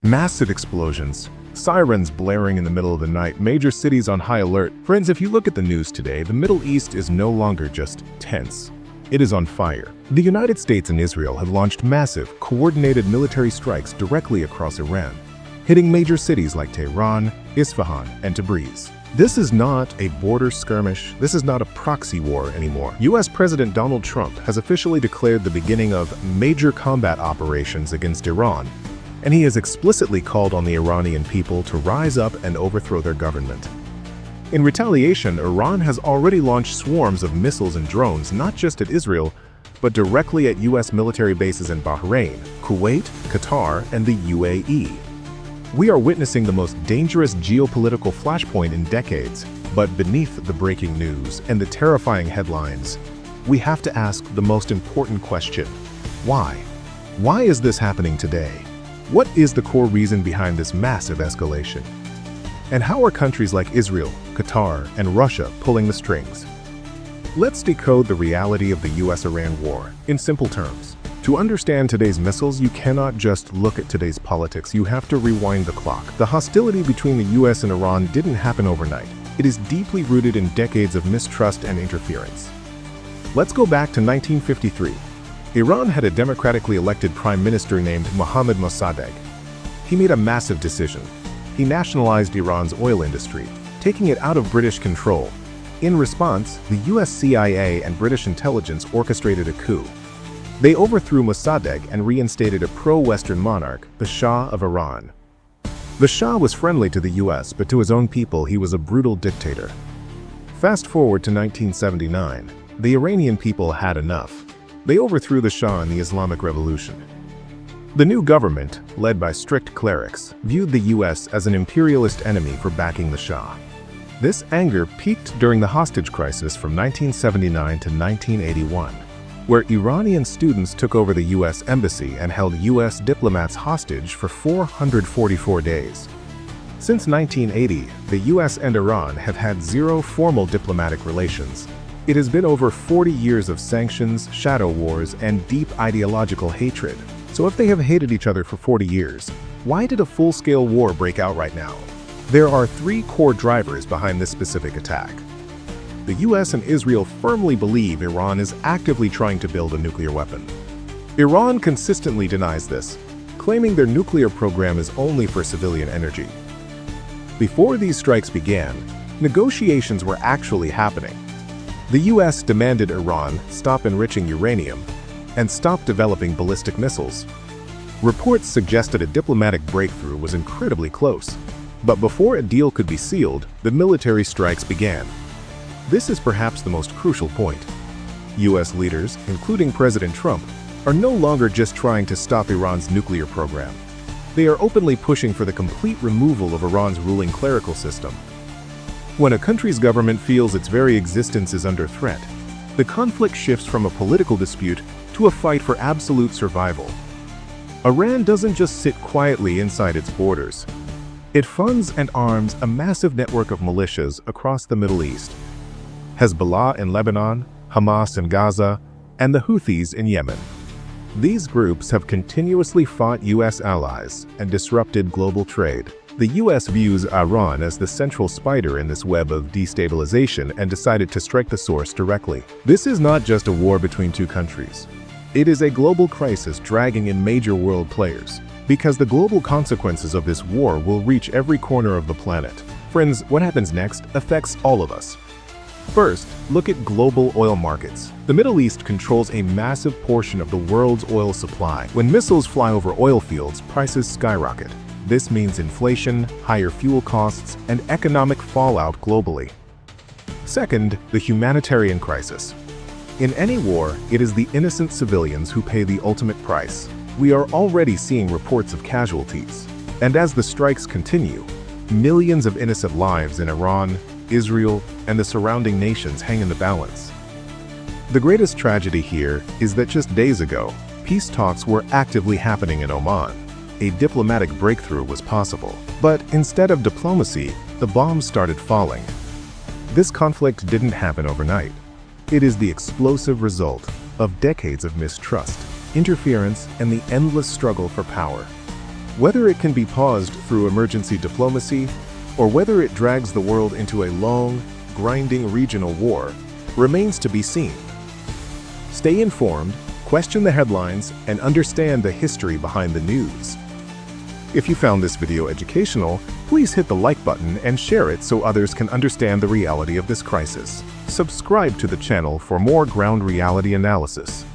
Massive explosions, sirens blaring in the middle of the night, major cities on high alert. Friends, if you look at the news today, the Middle East is no longer just tense. It is on fire. The United States and Israel have launched massive, coordinated military strikes directly across Iran, hitting major cities like Tehran, Isfahan, and Tabriz. This is not a border skirmish. This is not a proxy war anymore. US President Donald Trump has officially declared the beginning of major combat operations against Iran, and he has explicitly called on the Iranian people to rise up and overthrow their government. In retaliation, Iran has already launched swarms of missiles and drones not just at Israel, but directly at US military bases in Bahrain, Kuwait, Qatar, and the UAE. We are witnessing the most dangerous geopolitical flashpoint in decades, but beneath the breaking news and the terrifying headlines, we have to ask the most important question: why? Why is this happening today? What is the core reason behind this massive escalation? And how are countries like Israel, Qatar, and Russia pulling the strings? Let's decode the reality of the US-Iran war in simple terms. To understand today's missiles, you cannot just look at today's politics. You have to rewind the clock. The hostility between the US and Iran didn't happen overnight. It is deeply rooted in decades of mistrust and interference. Let's go back to 1953. Iran had a democratically elected prime minister named Mohammad Mossadegh. He made a massive decision. He nationalized Iran's oil industry, taking it out of British control. In response, the US CIA and British intelligence orchestrated a coup. They overthrew Mossadegh and reinstated a pro-Western monarch, the Shah of Iran. The Shah was friendly to the US, but to his own people he was a brutal dictator. Fast forward to 1979. The Iranian people had enough. They overthrew the Shah in the Islamic Revolution. The new government, led by strict clerics, viewed the US as an imperialist enemy for backing the Shah. This anger peaked during the hostage crisis from 1979 to 1981. Where Iranian students took over the US embassy and held US diplomats hostage for 444 days. Since 1980, the US and Iran have had zero formal diplomatic relations. It has been over 40 years of sanctions, shadow wars, and deep ideological hatred. So if they have hated each other for 40 years, why did a full-scale war break out right now? There are three core drivers behind this specific attack. The US and Israel firmly believe Iran is actively trying to build a nuclear weapon. Iran consistently denies this, claiming their nuclear program is only for civilian energy. Before these strikes began, negotiations were actually happening. The US demanded Iran stop enriching uranium and stop developing ballistic missiles. Reports suggested a diplomatic breakthrough was incredibly close. But before a deal could be sealed, the military strikes began. This is perhaps the most crucial point. US leaders, including President Trump, are no longer just trying to stop Iran's nuclear program. They are openly pushing for the complete removal of Iran's ruling clerical system. When a country's government feels its very existence is under threat, the conflict shifts from a political dispute to a fight for absolute survival. Iran doesn't just sit quietly inside its borders. It funds and arms a massive network of militias across the Middle East. Hezbollah in Lebanon, Hamas in Gaza, and the Houthis in Yemen. These groups have continuously fought US allies and disrupted global trade. The US views Iran as the central spider in this web of destabilization and decided to strike the source directly. This is not just a war between two countries. It is a global crisis dragging in major world players, because the global consequences of this war will reach every corner of the planet. Friends, what happens next affects all of us. First, look at global oil markets. The Middle East controls a massive portion of the world's oil supply. When missiles fly over oil fields, prices skyrocket. This means inflation, higher fuel costs, and economic fallout globally. Second, the humanitarian crisis. In any war, it is the innocent civilians who pay the ultimate price. We are already seeing reports of casualties. And as the strikes continue, millions of innocent lives in Iran, Israel, and the surrounding nations hang in the balance. The greatest tragedy here is that just days ago, peace talks were actively happening in Oman. A diplomatic breakthrough was possible. But instead of diplomacy, the bombs started falling. This conflict didn't happen overnight. It is the explosive result of decades of mistrust, interference, and the endless struggle for power. Whether it can be paused through emergency diplomacy, or whether it drags the world into a long, grinding regional war, remains to be seen. Stay informed, question the headlines, and understand the history behind the news. If you found this video educational, please hit the like button and share it so others can understand the reality of this crisis. Subscribe to the channel for more ground reality analysis.